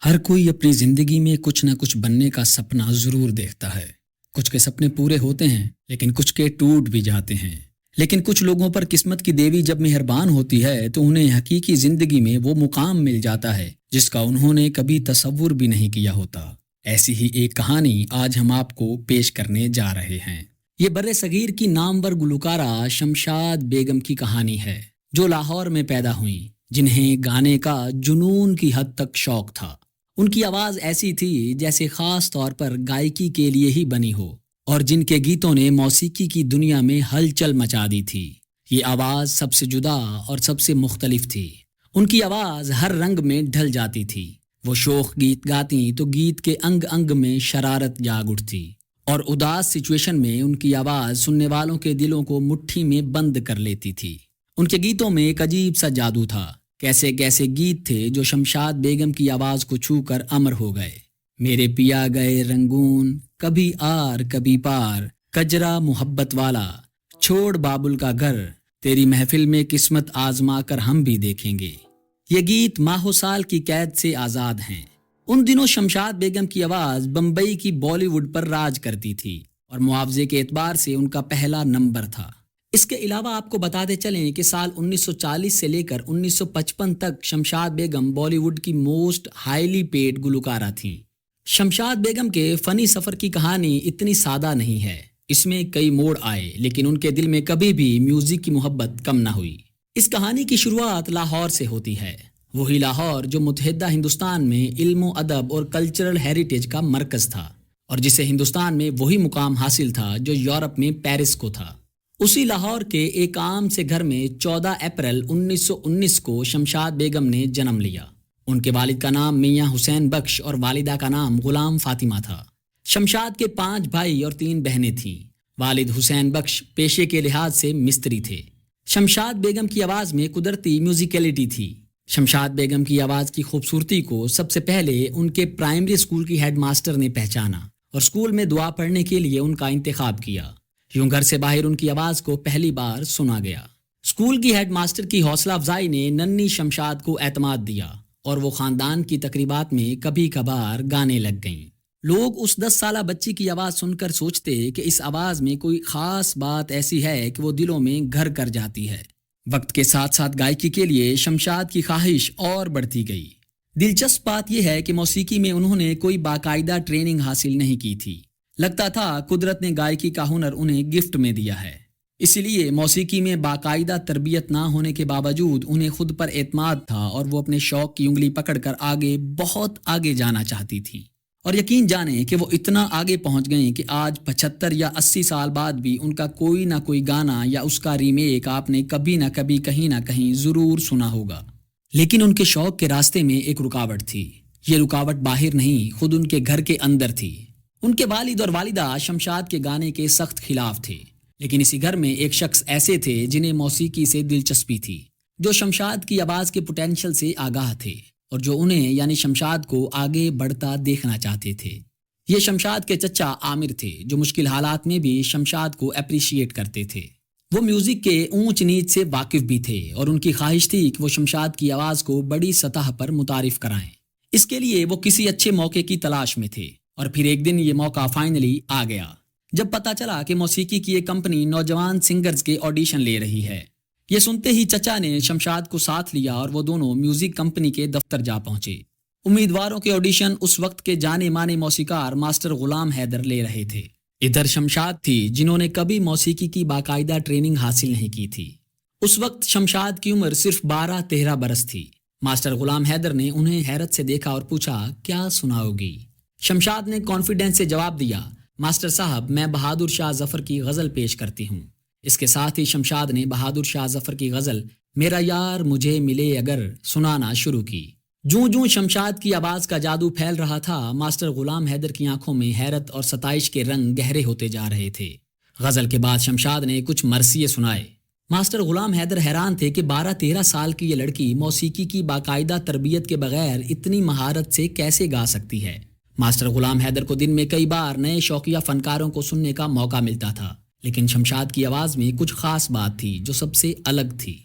ہر کوئی اپنی زندگی میں کچھ نہ کچھ بننے کا سپنا ضرور دیکھتا ہے۔ کچھ کے سپنے پورے ہوتے ہیں لیکن کچھ کے ٹوٹ بھی جاتے ہیں۔ لیکن کچھ لوگوں پر قسمت کی دیوی جب مہربان ہوتی ہے تو انہیں حقیقی زندگی میں وہ مقام مل جاتا ہے جس کا انہوں نے کبھی تصور بھی نہیں کیا ہوتا۔ ایسی ہی ایک کہانی آج ہم آپ کو پیش کرنے جا رہے ہیں۔ یہ بر صغیر کی نامور گلوکارہ شمشاد بیگم کی کہانی ہے، جو لاہور میں پیدا ہوئیں، جنہیں گانے کا جنون کی حد تک شوق تھا۔ ان کی آواز ایسی تھی جیسے خاص طور پر گائیکی کے لیے ہی بنی ہو، اور جن کے گیتوں نے موسیقی کی دنیا میں ہلچل مچا دی تھی۔ یہ آواز سب سے جدا اور سب سے مختلف تھی۔ ان کی آواز ہر رنگ میں ڈھل جاتی تھی۔ وہ شوخ گیت گاتی تو گیت کے انگ انگ میں شرارت جاگ اٹھتی، اور اداس سچویشن میں ان کی آواز سننے والوں کے دلوں کو مٹھی میں بند کر لیتی تھی۔ ان کے گیتوں میں ایک عجیب سا جادو تھا۔ کیسے کیسے گیت تھے جو شمشاد بیگم کی آواز کو چھو کر امر ہو گئے۔ میرے پیا گئے رنگون، کبھی آر کبھی پار، کجرا محبت والا، چھوڑ بابل کا گھر، تیری محفل میں قسمت آزما کر ہم بھی دیکھیں گے۔ یہ گیت ماہ و سال کی قید سے آزاد ہیں۔ ان دنوں شمشاد بیگم کی آواز بمبئی کی بالی ووڈ پر راج کرتی تھی اور معاوضے کے اعتبار سے ان کا پہلا نمبر تھا۔ اس کے علاوہ آپ کو بتاتے چلیں کہ سال 1940 سے لے کر 1955 تک شمشاد بیگم بالی ووڈ کی موسٹ ہائیلی پیڈ گلوکارہ تھیں۔ شمشاد بیگم کے فنی سفر کی کہانی اتنی سادہ نہیں ہے۔ اس میں کئی موڑ آئے لیکن ان کے دل میں کبھی بھی میوزک کی محبت کم نہ ہوئی۔ اس کہانی کی شروعات لاہور سے ہوتی ہے، وہی لاہور جو متحدہ ہندوستان میں علم و ادب اور کلچرل ہیریٹیج کا مرکز تھا، اور جسے ہندوستان میں وہی مقام حاصل تھا جو یورپ میں پیرس کو تھا۔ اسی لاہور کے ایک عام سے گھر میں 14 اپریل 1919 کو شمشاد بیگم نے جنم لیا۔ ان کے والد کا نام میاں حسین بخش اور والدہ کا نام غلام فاطمہ تھا۔ شمشاد کے 5 بھائی اور 3 بہنیں تھیں۔ والد حسین بخش پیشے کے لحاظ سے مستری تھے۔ شمشاد بیگم کی آواز میں قدرتی میوزیکلٹی تھی۔ شمشاد بیگم کی آواز کی خوبصورتی کو سب سے پہلے ان کے پرائمری اسکول کی ہیڈ ماسٹر نے پہچانا اور اسکول میں دعا پڑھنے کے لیے ان کا انتخاب کیا۔ یوں گھر سے باہر ان کی آواز کو پہلی بار سنا گیا۔ اسکول کی ہیڈ ماسٹر کی حوصلہ افزائی نے ننھی شمشاد کو اعتماد دیا اور وہ خاندان کی تقریبات میں کبھی کبھار گانے لگ گئیں۔ لوگ اس 10 سالہ بچی کی آواز سن کر سوچتے کہ اس آواز میں کوئی خاص بات ایسی ہے کہ وہ دلوں میں گھر کر جاتی ہے۔ وقت کے ساتھ ساتھ گائیکی کے لیے شمشاد کی خواہش اور بڑھتی گئی۔ دلچسپ بات یہ ہے کہ موسیقی میں انہوں نے کوئی باقاعدہ ٹریننگ حاصل نہیں کی تھی۔ لگتا تھا قدرت نے گائیکی کا ہنر انہیں گفٹ میں دیا ہے، اسی لیے موسیقی میں باقاعدہ تربیت نہ ہونے کے باوجود انہیں خود پر اعتماد تھا اور وہ اپنے شوق کی انگلی پکڑ کر آگے، بہت آگے جانا چاہتی تھی۔ اور یقین جانیں کہ وہ اتنا آگے پہنچ گئیں کہ آج 75 یا 80 سال بعد بھی ان کا کوئی نہ کوئی گانا یا اس کا ریمیک آپ نے کبھی نہ کبھی کہیں نہ کہیں ضرور سنا ہوگا۔ لیکن ان کے شوق کے راستے میں ایک رکاوٹ تھی۔ یہ رکاوٹ باہر نہیں، خود ان کے گھر کے اندر تھی۔ ان کے والد اور والدہ شمشاد کے گانے کے سخت خلاف تھے، لیکن اسی گھر میں ایک شخص ایسے تھے جنہیں موسیقی سے دلچسپی تھی، جو شمشاد کی آواز کے پوٹینشل سے آگاہ تھے اور جو انہیں یعنی شمشاد کو آگے بڑھتا دیکھنا چاہتے تھے۔ یہ شمشاد کے چچا عامر تھے، جو مشکل حالات میں بھی شمشاد کو اپریشیٹ کرتے تھے۔ وہ میوزک کے اونچ نیچ سے واقف بھی تھے اور ان کی خواہش تھی کہ وہ شمشاد کی آواز کو بڑی سطح پر متعارف کرائیں۔ اس کے لیے وہ کسی اچھے موقع کی تلاش میں تھے، اور پھر ایک دن یہ موقع فائنلی آ گیا جب پتہ چلا کہ موسیقی کی ایک کمپنی نوجوان سنگرز کے آڈیشن لے رہی ہے۔ یہ سنتے ہی چچا نے شمشاد کو ساتھ لیا اور وہ دونوں میوزک کمپنی کے دفتر جا پہنچے۔ امیدواروں کے آڈیشن اس وقت کے جانے مانے موسیقار ماسٹر غلام حیدر لے رہے تھے۔ ادھر شمشاد تھی جنہوں نے کبھی موسیقی کی باقاعدہ ٹریننگ حاصل نہیں کی تھی۔ اس وقت شمشاد کی عمر صرف 12-13 برس تھی۔ ماسٹر غلام حیدر نے انہیں حیرت سے دیکھا اور پوچھا، کیا سناؤ گی؟ شمشاد نے کانفیڈنس سے جواب دیا، ماسٹر صاحب میں بہادر شاہ ظفر کی غزل پیش کرتی ہوں۔ اس کے ساتھ ہی شمشاد نے بہادر شاہ ظفر کی غزل میرا یار مجھے ملے اگر سنانا شروع کی۔ جوں جوں شمشاد کی آواز کا جادو پھیل رہا تھا، ماسٹر غلام حیدر کی آنکھوں میں حیرت اور ستائش کے رنگ گہرے ہوتے جا رہے تھے۔ غزل کے بعد شمشاد نے کچھ مرثیے سنائے۔ ماسٹر غلام حیدر حیران تھے کہ 12-13 سال کی یہ لڑکی موسیقی کی باقاعدہ تربیت کے بغیر اتنی مہارت سے کیسے گا سکتی ہے۔ ماسٹر غلام حیدر کو دن میں کئی بار نئے شوقیہ فنکاروں کو سننے کا موقع ملتا تھا، لیکن شمشاد کی آواز میں کچھ خاص بات تھی جو سب سے الگ تھی۔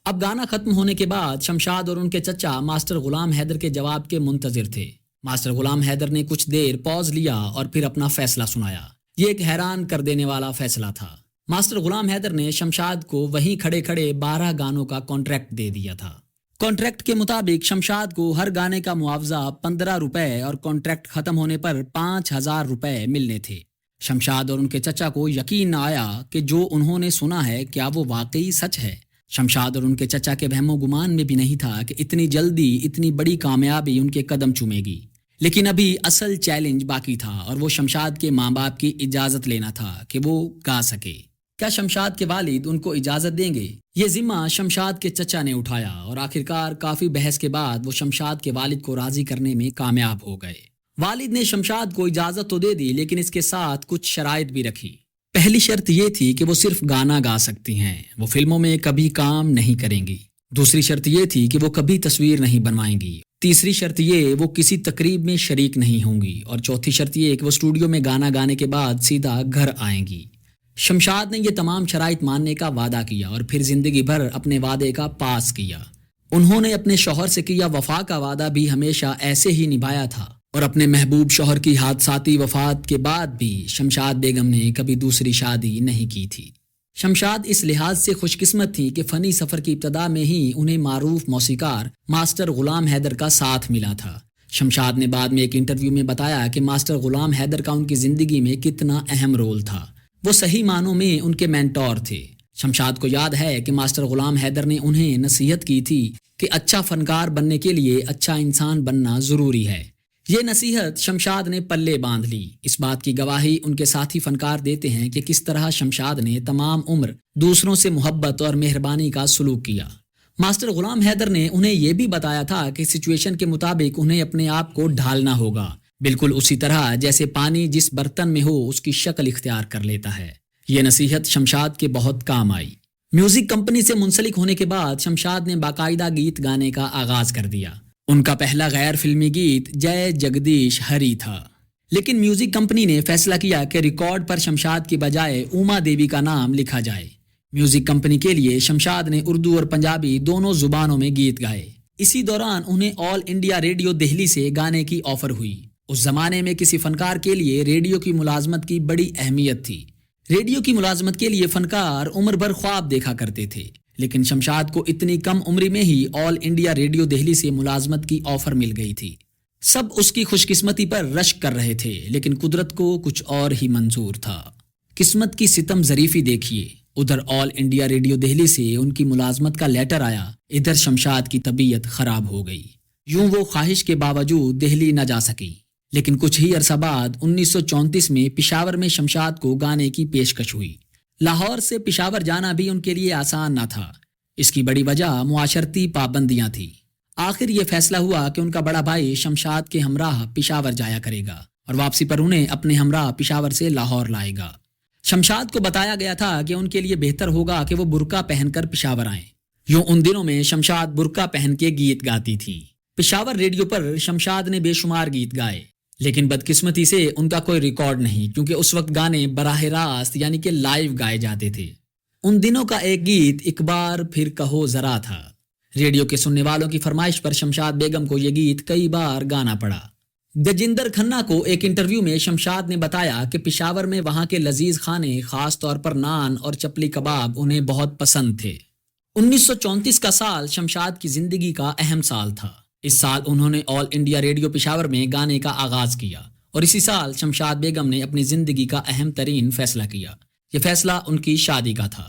اب گانا ختم ہونے کے بعد شمشاد اور ان کے چچا ماسٹر غلام حیدر کے جواب کے منتظر تھے۔ ماسٹر غلام حیدر نے کچھ دیر پاز لیا اور پھر اپنا فیصلہ سنایا۔ یہ ایک حیران کر دینے والا فیصلہ تھا۔ ماسٹر غلام حیدر نے شمشاد کو وہیں کھڑے کھڑے 12 گانوں کا کانٹریکٹ دے دیا تھا۔ کانٹریکٹ کے مطابق شمشاد کو ہر گانے کا معاوضہ 15 روپے اور کانٹریکٹ ختم ہونے پر 5000 روپے ملنے تھے۔ شمشاد اور ان کے چچا کو یقین نہ آیا کہ جو انہوں نے سنا ہے کیا وہ واقعی سچ ہے۔ شمشاد اور ان کے چچا کے وہم و گمان میں بھی نہیں تھا کہ اتنی جلدی اتنی بڑی کامیابی ان کے قدم چومے گی۔ لیکن ابھی اصل چیلنج باقی تھا اور وہ شمشاد کے ماں باپ کی اجازت لینا تھا کہ وہ گا سکے۔ کیا شمشاد کے والد ان کو اجازت دیں گے؟ یہ ذمہ شمشاد کے چچا نے اٹھایا اور آخرکار کافی بحث کے بعد وہ شمشاد کے والد کو راضی کرنے میں کامیاب ہو گئے۔ والد نے شمشاد کو اجازت تو دے دی لیکن اس کے ساتھ کچھ شرائط بھی رکھی۔ پہلی شرط یہ تھی کہ وہ صرف گانا گا سکتی ہیں، وہ فلموں میں کبھی کام نہیں کریں گی۔ دوسری شرط یہ تھی کہ وہ کبھی تصویر نہیں بنوائیں گی۔ تیسری شرط یہ وہ کسی تقریب میں شریک نہیں ہوں گی، اور چوتھی شرط یہ کہ وہ اسٹوڈیو میں گانا گانے کے بعد سیدھا گھر آئیں گی۔ شمشاد نے یہ تمام شرائط ماننے کا وعدہ کیا اور پھر زندگی بھر اپنے وعدے کا پاس کیا۔ انہوں نے اپنے شوہر سے کیا وفا کا وعدہ بھی ہمیشہ ایسے ہی نبھایا تھا، اور اپنے محبوب شوہر کی حادثاتی وفات کے بعد بھی شمشاد بیگم نے کبھی دوسری شادی نہیں کی تھی۔ شمشاد اس لحاظ سے خوش قسمت تھی کہ فنی سفر کی ابتدا میں ہی انہیں معروف موسیقار ماسٹر غلام حیدر کا ساتھ ملا تھا۔ شمشاد نے بعد میں ایک انٹرویو میں بتایا کہ ماسٹر غلام حیدر کا ان کی زندگی میں کتنا اہم رول تھا۔ وہ صحیح معنوں میں ان کے مینٹور تھے۔ شمشاد کو یاد ہے کہ ماسٹر غلام حیدر نے انہیں نصیحت کی تھی کہ اچھا فنکار بننے کے لیے اچھا انسان بننا ضروری ہے۔ یہ نصیحت شمشاد نے پلے باندھ لی۔ اس بات کی گواہی ان کے ساتھی فنکار دیتے ہیں کہ کس طرح شمشاد نے تمام عمر دوسروں سے محبت اور مہربانی کا سلوک کیا۔ ماسٹر غلام حیدر نے انہیں یہ بھی بتایا تھا کہ سچویشن کے مطابق انہیں اپنے آپ کو ڈھالنا ہوگا، بالکل اسی طرح جیسے پانی جس برتن میں ہو اس کی شکل اختیار کر لیتا ہے۔ یہ نصیحت شمشاد کے بہت کام آئی۔ میوزک کمپنی سے منسلک ہونے کے بعد شمشاد نے باقاعدہ گیت گانے کا آغاز کر دیا۔ ان کا پہلا غیر فلمی گیت جے جگدیش ہری تھا، لیکن میوزک کمپنی نے فیصلہ کیا کہ ریکارڈ پر شمشاد کی بجائے اوما دیوی کا نام لکھا جائے۔ میوزک کمپنی کے لیے شمشاد نے اردو اور پنجابی دونوں زبانوں میں گیت گائے۔ اسی دوران انہیں آل انڈیا ریڈیو دہلی سے گانے کی آفر ہوئی۔ اس زمانے میں کسی فنکار کے لیے ریڈیو کی ملازمت کی بڑی اہمیت تھی۔ ریڈیو کی ملازمت کے لیے فنکار عمر بھر خواب دیکھا کرتے تھے، لیکن شمشاد کو اتنی کم عمری میں ہی آل انڈیا ریڈیو دہلی سے ملازمت کی آفر مل گئی تھی۔ سب اس کی خوش قسمتی پر رشک کر رہے تھے، لیکن قدرت کو کچھ اور ہی منظور تھا۔ قسمت کی ستم ظریفی دیکھیے، ادھر آل انڈیا ریڈیو دہلی سے ان کی ملازمت کا لیٹر آیا، ادھر شمشاد کی طبیعت خراب ہو گئی۔ یوں وہ خواہش کے باوجود دہلی نہ جا سکی، لیکن کچھ ہی عرصہ بعد 1934 میں پشاور میں شمشاد کو گانے کی پیشکش ہوئی۔ لاہور سے پشاور جانا بھی ان کے لیے آسان نہ تھا۔ اس کی بڑی وجہ معاشرتی پابندیاں تھیں۔ آخر یہ فیصلہ ہوا کہ ان کا بڑا بھائی شمشاد کے ہمراہ پشاور جایا کرے گا اور واپسی پر انہیں اپنے ہمراہ پشاور سے لاہور لائے گا۔ شمشاد کو بتایا گیا تھا کہ ان کے لیے بہتر ہوگا کہ وہ برقع پہن کر پشاور آئیں۔ یوں ان دنوں میں شمشاد برقع پہن کے گیت گاتی تھی۔ پشاور ریڈیو پر شمشاد نے بے شمار گیت گائے، لیکن بدقسمتی سے ان کا کوئی ریکارڈ نہیں، کیونکہ اس وقت گانے براہ راست یعنی کہ لائیو گائے جاتے تھے۔ ان دنوں کا ایک گیت ایک بار پھر کہو ذرا تھا۔ ریڈیو کے سننے والوں کی فرمائش پر شمشاد بیگم کو یہ گیت کئی بار گانا پڑا۔ گجندر کھنہ کو ایک انٹرویو میں شمشاد نے بتایا کہ پشاور میں وہاں کے لذیذ کھانے، خاص طور پر نان اور چپلی کباب انہیں بہت پسند تھے۔ 1934 کا سال شمشاد کی زندگی کا اہم سال تھا۔ اس سال انہوں نے آل انڈیا ریڈیو پشاور میں گانے کا آغاز کیا، اور اسی سال شمشاد بیگم نے اپنی زندگی کا اہم ترین فیصلہ کیا۔ یہ فیصلہ ان کی شادی کا تھا۔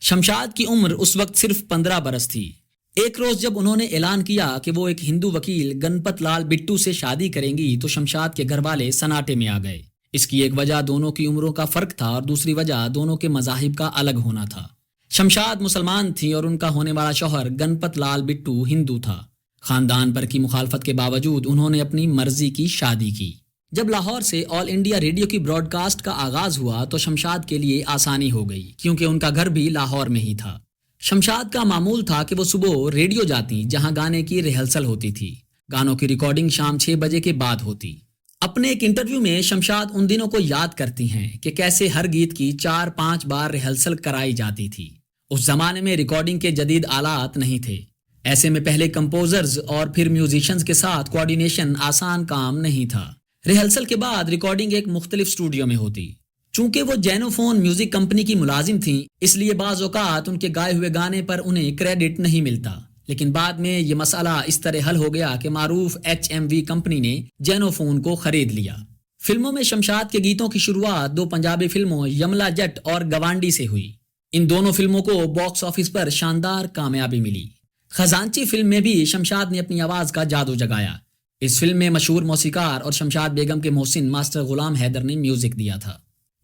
شمشاد کی عمر اس وقت صرف 15 برس تھی۔ ایک روز جب انہوں نے اعلان کیا کہ وہ ایک ہندو وکیل گنپت لال بٹو سے شادی کریں گی تو شمشاد کے گھر والے سناٹے میں آ گئے۔ اس کی ایک وجہ دونوں کی عمروں کا فرق تھا اور دوسری وجہ دونوں کے مذاہب کا الگ ہونا تھا۔ شمشاد مسلمان تھی اور ان کا ہونے والا شوہر گنپت لال بٹو ہندو تھا۔ خاندان پر کی مخالفت کے باوجود انہوں نے اپنی مرضی کی شادی کی۔ جب لاہور سے آل انڈیا ریڈیو کی براڈ کاسٹ کا آغاز ہوا تو شمشاد کے لیے آسانی ہو گئی، کیونکہ ان کا گھر بھی لاہور میں ہی تھا۔ شمشاد کا معمول تھا کہ وہ صبح ریڈیو جاتی، جہاں گانے کی ریہرسل ہوتی تھی۔ گانوں کی ریکارڈنگ شام 6 بجے کے بعد ہوتی۔ اپنے ایک انٹرویو میں شمشاد ان دنوں کو یاد کرتی ہیں کہ کیسے ہر گیت کی 4-5 بار ریہرسل کرائی جاتی تھی۔ اس زمانے میں ریکارڈنگ کے جدید آلات نہیں تھے۔ ایسے میں پہلے کمپوزرز اور پھر میوزیشنز کے ساتھ کوارڈینیشن آسان کام نہیں تھا۔ ریہرسل کے بعد ریکارڈنگ ایک مختلف اسٹوڈیو میں ہوتی۔ چونکہ وہ جینوفون میوزک کمپنی کی ملازم تھیں، اس لیے بعض اوقات ان کے گائے ہوئے گانے پر انہیں کریڈٹ نہیں ملتا، لیکن بعد میں یہ مسئلہ اس طرح حل ہو گیا کہ معروف HMV کمپنی نے جینوفون کو خرید لیا۔ فلموں میں شمشاد کے گیتوں کی شروعات 2 پنجابی فلموں یملا جٹ اور گوانڈی سے ہوئی۔ ان دونوں فلموں کو باکس آفس پر شاندار کامیابی ملی۔ خزانچی فلم میں بھی شمشاد نے اپنی آواز کا جادو جگایا۔ اس فلم میں مشہور موسیقار اور شمشاد بیگم کے محسن ماسٹر غلام حیدر نے میوزک دیا تھا۔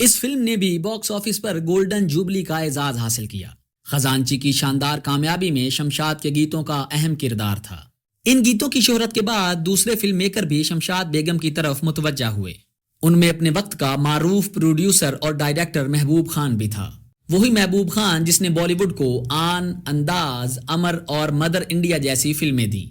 اس فلم نے بھی باکس آفس پر گولڈن جوبلی کا اعزاز حاصل کیا۔ خزانچی کی شاندار کامیابی میں شمشاد کے گیتوں کا اہم کردار تھا۔ ان گیتوں کی شہرت کے بعد دوسرے فلم میکر بھی شمشاد بیگم کی طرف متوجہ ہوئے۔ ان میں اپنے وقت کا معروف پروڈیوسر اور ڈائریکٹر محبوب خان بھی تھا۔ وہی محبوب خان جس نے بالی ووڈ کو آن، انداز، امر اور مدر انڈیا جیسی فلمیں دیں۔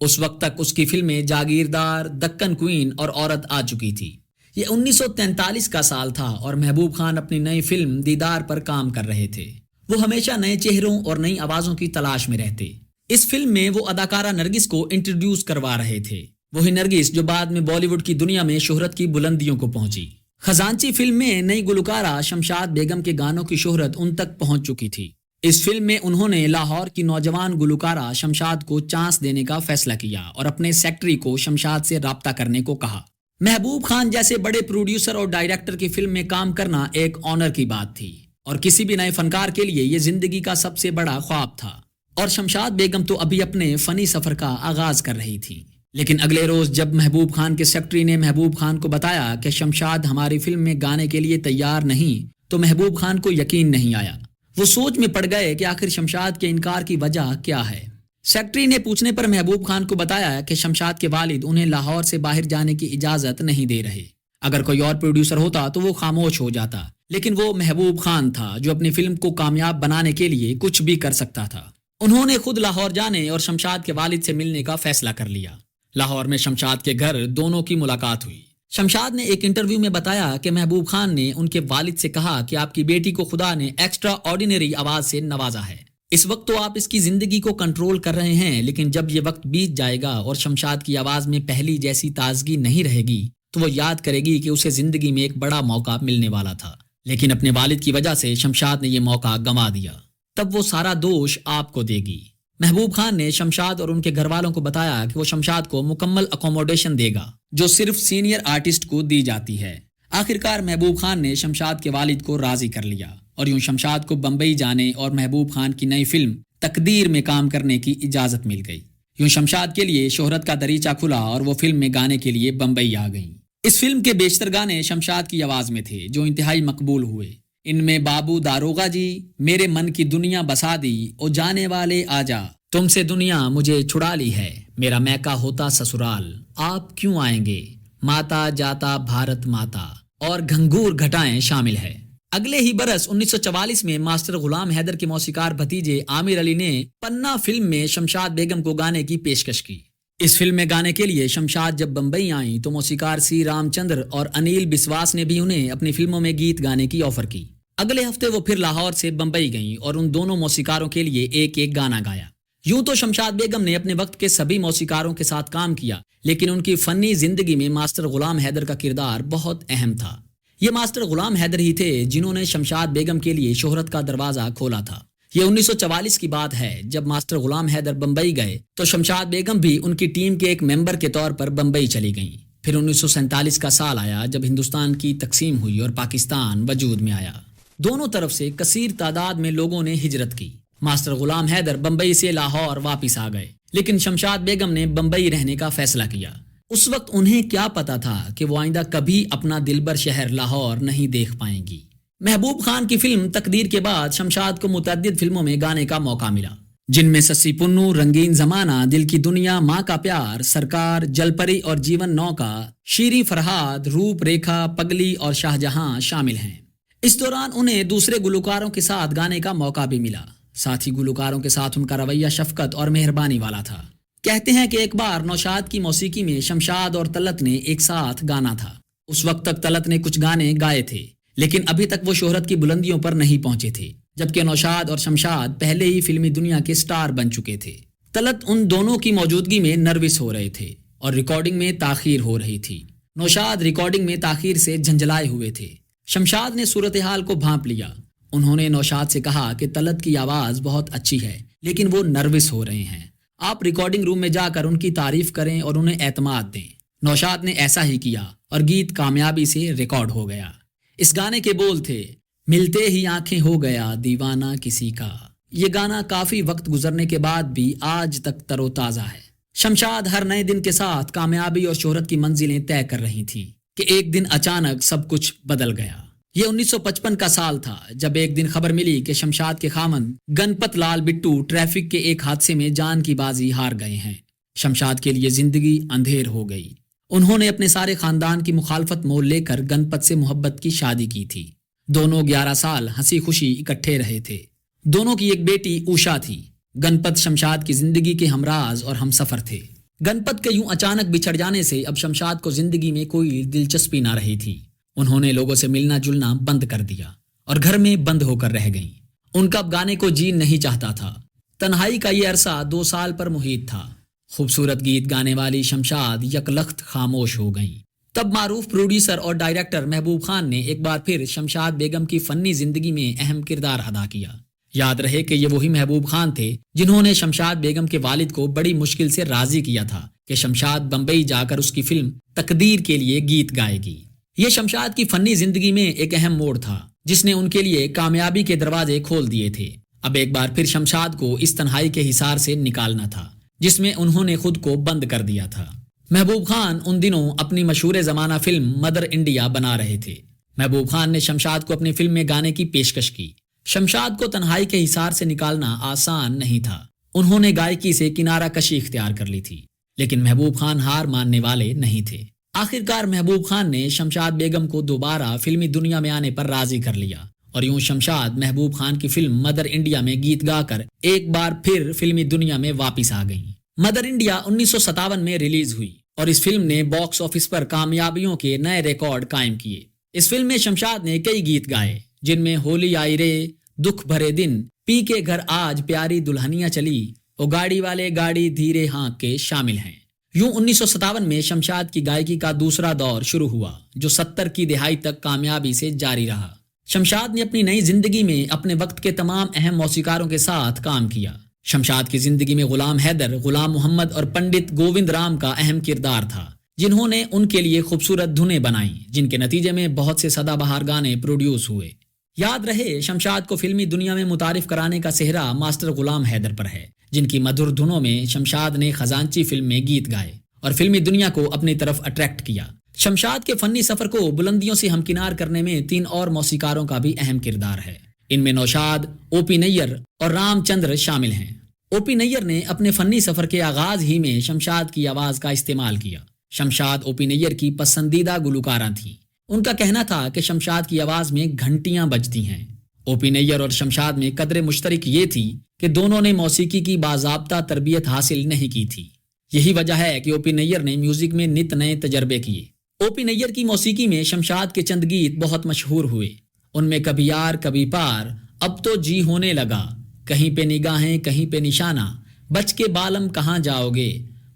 اس وقت تک اس کی فلمیں جاگیردار، دکن کوئین اور عورت آ چکی تھی۔ یہ 1943 کا سال تھا اور محبوب خان اپنی نئی فلم دیدار پر کام کر رہے تھے۔ وہ ہمیشہ نئے چہروں اور نئی آوازوں کی تلاش میں رہتے۔ اس فلم میں وہ اداکارہ نرگس کو انٹروڈیوس کروا رہے تھے، وہی نرگس جو بعد میں بالی ووڈ کی دنیا میں شہرت کی بلندیوں کو پہنچی۔ خزانچی فلم میں نئی گلوکارہ شمشاد بیگم کے گانوں کی شہرت ان تک پہنچ چکی تھی۔ اس فلم میں انہوں نے لاہور کی نوجوان گلوکارہ شمشاد کو چانس دینے کا فیصلہ کیا اور اپنے سیکرٹری کو شمشاد سے رابطہ کرنے کو کہا۔ محبوب خان جیسے بڑے پروڈیوسر اور ڈائریکٹر کی فلم میں کام کرنا ایک آنر کی بات تھی اور کسی بھی نئے فنکار کے لیے یہ زندگی کا سب سے بڑا خواب تھا، اور شمشاد بیگم تو ابھی اپنے فنی سفر کا آغاز کر رہی تھی۔ لیکن اگلے روز جب محبوب خان کے سیکرٹری نے محبوب خان کو بتایا کہ شمشاد ہماری فلم میں گانے کے لیے تیار نہیں، تو محبوب خان کو یقین نہیں آیا۔ وہ سوچ میں پڑ گئے کہ آخر شمشاد کے انکار کی وجہ کیا ہے۔ سیکرٹری نے پوچھنے پر محبوب خان کو بتایا کہ شمشاد کے والد انہیں لاہور سے باہر جانے کی اجازت نہیں دے رہے۔ اگر کوئی اور پروڈیوسر ہوتا تو وہ خاموش ہو جاتا، لیکن وہ محبوب خان تھا جو اپنی فلم کو کامیاب بنانے کے لیے کچھ بھی کر سکتا تھا۔ انہوں نے خود لاہور جانے اور شمشاد کے والد سے ملنے کا فیصلہ کر لیا۔ لاہور میں شمشاد کے گھر دونوں کی ملاقات ہوئی۔ شمشاد نے ایک انٹرویو میں بتایا کہ محبوب خان نے ان کے والد سے کہا کہ آپ کی بیٹی کو خدا نے ایکسٹرا آرڈینری آواز سے نوازا ہے۔ اس وقت تو آپ اس کی زندگی کو کنٹرول کر رہے ہیں، لیکن جب یہ وقت بیت جائے گا اور شمشاد کی آواز میں پہلی جیسی تازگی نہیں رہے گی تو وہ یاد کرے گی کہ اسے زندگی میں ایک بڑا موقع ملنے والا تھا، لیکن اپنے والد کی وجہ سے شمشاد نے یہ موقع گنوا دیا۔ تب وہ سارا دوش آپ کو دے گی۔ محبوب خان نے شمشاد اور ان کے گھر والوں کو بتایا کہ وہ شمشاد کو مکمل اکوموڈیشن دے گا جو صرف سینئر آرٹسٹ کو دی جاتی ہے۔ آخرکار محبوب خان نے شمشاد کے والد کو راضی کر لیا اور یوں شمشاد کو بمبئی جانے اور محبوب خان کی نئی فلم تقدیر میں کام کرنے کی اجازت مل گئی۔ یوں شمشاد کے لیے شہرت کا دریچہ کھلا اور وہ فلم میں گانے کے لیے بمبئی آ گئیں۔ اس فلم کے بیشتر گانے شمشاد کی آواز میں تھے جو انتہائی مقبول ہوئے۔ ان میں بابو داروغہ جی، میرے من کی دنیا بسا دی، او جانے والے آجا، تم سے دنیا مجھے چھڑا لی ہے، میرا میکا ہوتا سسرال، آپ کیوں آئیں گے، ماتا جاتا بھارت ماتا اور گھنگور گھٹائیں شامل ہے۔ اگلے ہی برس 1944 میں ماسٹر غلام حیدر کے موسیقار بھتیجے عامر علی نے پننا فلم میں شمشاد بیگم کو گانے کی پیشکش کی۔ اس فلم میں گانے کے لیے شمشاد جب بمبئی آئیں تو موسیقار سی رام چندر اور انیل بسواس نے بھی انہیں اپنی فلموں میں گیت گانے کی آفر کی۔ اگلے ہفتے وہ پھر لاہور سے بمبئی گئیں اور ان دونوں موسیقاروں کے لیے ایک ایک گانا گایا۔ یوں تو شمشاد بیگم نے اپنے وقت کے سبھی موسیقاروں کے ساتھ کام کیا، لیکن ان کی فنی زندگی میں ماسٹر غلام حیدر کا کردار بہت اہم تھا۔ یہ ماسٹر غلام حیدر ہی تھے جنہوں نے شمشاد بیگم کے لیے شہرت کا دروازہ کھولا تھا۔ یہ 1944 کی بات ہے، جب ماسٹر غلام حیدر بمبئی گئے تو شمشاد بیگم بھی ان کی ٹیم کے ایک ممبر کے طور پر بمبئی چلی گئیں۔ پھر 1947 کا سال آیا جب ہندوستان کی تقسیم ہوئی اور پاکستان وجود میں آیا۔ دونوں طرف سے کثیر تعداد میں لوگوں نے ہجرت کی۔ ماسٹر غلام حیدر بمبئی سے لاہور واپس آ گئے، لیکن شمشاد بیگم نے بمبئی رہنے کا فیصلہ کیا۔ اس وقت انہیں کیا پتا تھا کہ وہ آئندہ کبھی اپنا دلبر شہر لاہور نہیں دیکھ پائیں گی۔ محبوب خان کی فلم تقدیر کے بعد شمشاد کو متعدد فلموں میں گانے کا موقع ملا، جن میں سسی پنو، رنگین زمانہ، دل کی دنیا، ماں کا پیار، سرکار، جل پری اور جیون نوکا، شیریں فرہاد، روپ ریکھا، پگلی اور شاہجہاں شامل ہیں۔ اس دوران انہیں دوسرے گلوکاروں کے ساتھ گانے کا موقع بھی ملا۔ ساتھی گلوکاروں کے ساتھ ان کا رویہ شفقت اور مہربانی والا تھا۔ کہتے ہیں کہ ایک بار نوشاد کی موسیقی میں شمشاد اور طلعت نے ایک ساتھ گانا تھا۔ اس وقت تک طلعت نے کچھ گانے گائے تھے، لیکن ابھی تک وہ شہرت کی بلندیوں پر نہیں پہنچے تھے، جبکہ نوشاد اور شمشاد پہلے ہی فلمی دنیا کے سٹار بن چکے تھے۔ طلعت ان دونوں کی موجودگی میں نروس ہو رہے تھے اور ریکارڈنگ میں تاخیر ہو رہی تھی۔ نوشاد ریکارڈنگ میں تاخیر سے جھنجھلائے ہوئے تھے۔ شمشاد نے صورتحال کو بھانپ لیا۔ انہوں نے نوشاد سے کہا کہ طلعت کی آواز بہت اچھی ہے لیکن وہ نروس ہو رہے ہیں، آپ ریکارڈنگ روم میں جا کر ان کی تعریف کریں اور انہیں اعتماد دیں۔ نوشاد نے ایسا ہی کیا اور گیت کامیابی سے ریکارڈ ہو گیا۔ اس گانے کے بول تھے، ملتے ہی آنکھیں ہو گیا دیوانہ کسی کا۔ یہ گانا کافی وقت گزرنے کے بعد بھی آج تک تر و تازہ ہے۔ شمشاد ہر نئے دن کے ساتھ کامیابی اور شہرت کی منزلیں طے کر رہی تھیں کہ ایک دن اچانک سب کچھ بدل گیا۔ یہ 1955 کا سال تھا جب ایک دن خبر ملی کہ شمشاد کے خامند گنپت لال بٹو ٹریفک کے ایک حادثے میں جان کی بازی ہار گئے ہیں۔ شمشاد کے لیے زندگی اندھیر ہو گئی۔ انہوں نے اپنے سارے خاندان کی مخالفت مول لے کر گنپت سے محبت کی شادی کی تھی۔ دونوں 11 سال ہنسی خوشی اکٹھے رہے تھے۔ دونوں کی ایک بیٹی اوشا تھی۔ گنپت شمشاد کی زندگی کے ہمراز اور ہم سفر تھے۔ گنپت کے یوں اچانک بچھڑ جانے سے اب شمشاد کو زندگی میں کوئی دلچسپی نہ رہی تھی۔ انہوں نے لوگوں سے ملنا جلنا بند کر دیا اور گھر میں بند ہو کر رہ گئیں۔ ان کا اب گانے کو جی نہیں چاہتا تھا۔ تنہائی کا یہ عرصہ 2 سال پر محیط تھا۔ خوبصورت گیت گانے والی شمشاد یکلخت خاموش ہو گئیں۔ تب معروف پروڈیوسر اور ڈائریکٹر محبوب خان نے ایک بار پھر شمشاد بیگم کی فنی زندگی میں اہم کردار ادا کیا۔ یاد رہے کہ یہ وہی محبوب خان تھے جنہوں نے شمشاد بیگم کے والد کو بڑی مشکل سے راضی کیا تھا کہ شمشاد بمبئی جا کر اس کی فلم تقدیر کے لیے گیت گائے گی۔ یہ شمشاد کی فنی زندگی میں ایک اہم موڑ تھا جس نے ان کے لیے کامیابی کے دروازے کھول دیے تھے۔ اب ایک بار پھر شمشاد کو اس تنہائی کے حصار سے نکالنا تھا جس میں انہوں نے خود کو بند کر دیا تھا۔ محبوب خان ان دنوں اپنی مشہور زمانہ فلم مدر انڈیا بنا رہے تھے۔ محبوب خان نے شمشاد کو اپنی فلم میں گانے کی پیشکش کی۔ شمشاد کو تنہائی کے حصار سے نکالنا آسان نہیں تھا۔ انہوں نے گائیکی سے کنارہ کشی اختیار کر لی تھی، لیکن محبوب خان ہار ماننے والے نہیں تھے۔ آخرکار محبوب خان نے شمشاد بیگم کو دوبارہ فلمی دنیا میں آنے پر راضی کر لیا اور یوں شمشاد محبوب خان کی فلم مدر انڈیا میں گیت گا کر ایک بار پھر فلمی دنیا میں واپس آ گئیں۔ مدر انڈیا 1957 میں ریلیز ہوئی اور اس فلم نے باکس آفس پر کامیابیوں کے نئے ریکارڈ قائم کیے۔ اس فلم میں شمشاد نے کئی گیت گائے جن میں ہولی آئی رے، دکھ بھرے دن، پی کے گھر آج پیاری دلہنیاں چلی، او گاڑی والے گاڑی دھیرے ہانک کے شامل ہیں۔ یوں 1957 میں شمشاد کی گائیکی کا دوسرا دور شروع ہوا جو 70 کی دہائی تک کامیابی سے جاری رہا۔ شمشاد نے اپنی نئی زندگی میں اپنے وقت کے تمام اہم موسیقاروں کے ساتھ کام کیا۔ شمشاد کی زندگی میں غلام حیدر، غلام محمد اور پنڈت گووند رام کا اہم کردار تھا جنہوں نے ان کے لیے خوبصورت دھنیں بنائیں جن کے نتیجے میں بہت سے سدا بہار گانے پروڈیوس ہوئے۔ یاد رہے شمشاد کو فلمی دنیا میں متعارف کرانے کا سہرا ماسٹر غلام حیدر پر ہے جن کی مدھر دھنوں میں شمشاد نے خزانچی فلم میں گیت گائے اور فلمی دنیا کو اپنی طرف اٹریکٹ کیا۔ شمشاد کے فنی سفر کو بلندیوں سے ہمکنار کرنے میں 3 اور موسیقاروں کا بھی اہم کردار ہے۔ ان میں نوشاد، او پی نیر اور رام چندر شامل ہیں۔ او پی نیر نے اپنے فنی سفر کے آغاز ہی میں شمشاد کی آواز کا استعمال کیا۔ شمشاد او پی نیر کی پسندیدہ گلوکاراں تھیں۔ ان کا کہنا تھا کہ شمشاد کی آواز میں گھنٹیاں بجتی ہیں۔ او پی نیر اور شمشاد میں قدر مشترک یہ تھی کہ دونوں نے موسیقی کی باضابطہ تربیت حاصل نہیں کی تھی۔ یہی وجہ ہے کہ او پی نیر نے میوزک میں نت نئے تجربے کیے۔ او پی نیر کی موسیقی میں شمشاد کے چند گیت بہت مشہور ہوئے۔ ان میں کبھی یار کبھی پار، اب تو جی ہونے لگا، کہیں پہ نگاہیں کہیں پہ نشانہ، بچ کے بالم کہاں جاؤ گے،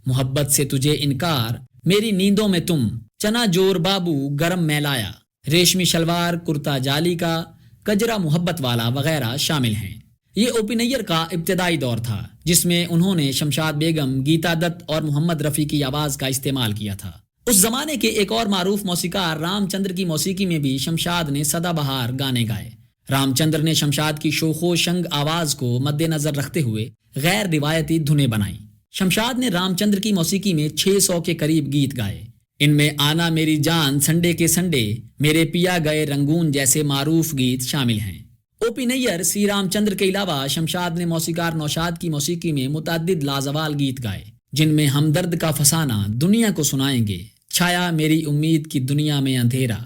محبت سے تجھے انکار، میری نیندوں میں تم، چنا جور بابو گرم میلایا، ریشمی شلوار کرتا جالی کا، کجرا محبت والا وغیرہ شامل ہیں۔ یہ او پی نیر کا ابتدائی دور تھا جس میں انہوں نے شمشاد بیگم، گیتا دت اور محمد رفیع کی آواز کا استعمال کیا تھا۔ اس زمانے کے ایک اور معروف موسیقار رام چندر کی موسیقی میں بھی شمشاد نے سدا بہار گانے گائے۔ رام چندر نے شمشاد کی شوخ و شنگ آواز کو مد نظر رکھتے ہوئے غیر روایتی دھنیں بنائیں۔ شمشاد نے رام چندر کی موسیقی میں 600 کے قریب گیت گائے۔ ان میں آنا میری جان، سنڈے کے سنڈے، میرے پیا گئے رنگون جیسے معروف گیت شامل ہیں۔ او پی نیر، سی رام چندر کے علاوہ شمشاد نے موسیقار نوشاد کی موسیقی میں متعدد لازوال گیت گائے جن میں ہمدرد کا فسانہ، دنیا کو سنائیں گے، چھایا میری امید کی دنیا میں اندھیرا،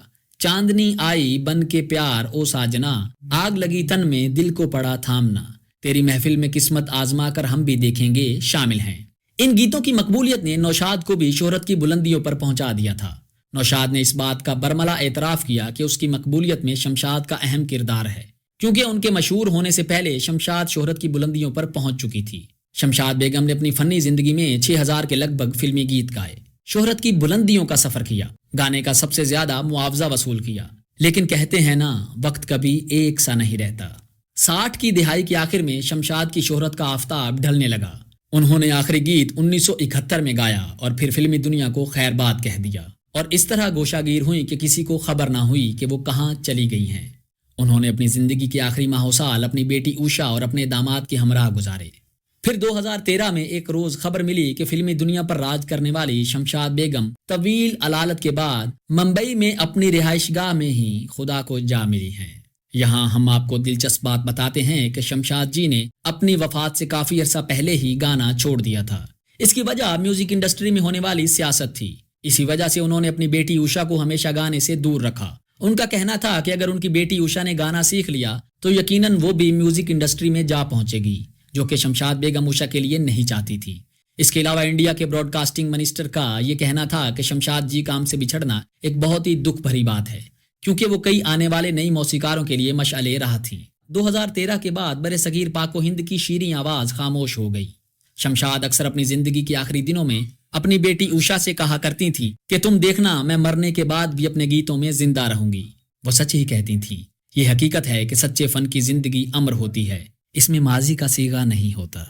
چاندنی آئی بن کے پیار او ساجنا، آگ لگی تن میں دل کو پڑا تھامنا، تیری محفل میں قسمت آزما کر ہم بھی دیکھیں گے شامل ہیں۔ ان گیتوں کی مقبولیت نے نوشاد کو بھی شہرت کی بلندیوں پر پہنچا دیا تھا۔ نوشاد نے اس بات کا برملا اعتراف کیا کہ اس کی مقبولیت میں شمشاد کا اہم کردار ہے کیونکہ ان کے مشہور ہونے سے پہلے شمشاد شہرت کی بلندیوں پر پہنچ چکی تھی۔ شمشاد بیگم نے اپنی فنی زندگی میں 6000 کے لگ بھگ فلمی گیت گائے، شہرت کی بلندیوں کا سفر کیا، گانے کا سب سے زیادہ معاوضہ وصول کیا، لیکن کہتے ہیں نا وقت کبھی ایک سا نہیں رہتا۔ 60 کی دہائی کے آخر میں شمشاد کی شہرت کا آفتاب ڈھلنے لگا۔ انہوں نے آخری گیت 1971 میں گایا اور پھر فلمی دنیا کو خیر بات کہہ دیا، اور اس طرح گوشہ گیر ہوئی کہ کسی کو خبر نہ ہوئی کہ وہ کہاں چلی گئی ہیں۔ انہوں نے اپنی زندگی کے آخری ماہ و سال اپنی بیٹی اوشا اور اپنے داماد کے ہمراہ گزارے۔ پھر 2013 میں ایک روز خبر ملی کہ فلمی دنیا پر راج کرنے والی شمشاد بیگم طویل علالت کے بعد ممبئی میں اپنی رہائش گاہ میں ہی خدا کو جا ملی ہیں۔ یہاں ہم آپ کو دلچسپ بات بتاتے ہیں کہ شمشاد جی نے اپنی وفات سے کافی عرصہ پہلے ہی گانا چھوڑ دیا تھا۔ اس کی وجہ میوزک انڈسٹری میں ہونے والی سیاست تھی۔ اسی وجہ سے انہوں نے اپنی بیٹی اوشا کو ہمیشہ گانے سے دور رکھا۔ ان کا کہنا تھا کہ اگر ان کی بیٹی اوشا نے گانا سیکھ لیا تو یقیناً وہ بھی میوزک انڈسٹری میں جا پہنچے گی، جو کہ شمشاد بیگم اوشا کے لیے نہیں چاہتی تھی۔ اس کے علاوہ انڈیا کے براڈ کاسٹنگ منسٹر کا یہ کہنا تھا کہ شمشاد جی کام سے بچھڑنا ایک بہت ہی دکھ بھری بات ہے، کیونکہ وہ کئی آنے والے نئی موسیقاروں کے لیے مشعل راہ تھیں۔ 2013 کے بعد برصغیر پاک و ہند کی شیریں آواز خاموش ہو گئی۔ شمشاد اکثر اپنی زندگی کے آخری دنوں میں اپنی بیٹی اوشا سے کہا کرتی تھی کہ تم دیکھنا میں مرنے کے بعد بھی اپنے گیتوں میں زندہ رہوں گی۔ وہ سچ ہی کہتی تھیں۔ یہ حقیقت ہے کہ سچے فن کی زندگی امر ہوتی ہے، اس میں ماضی کا صیغہ نہیں ہوتا۔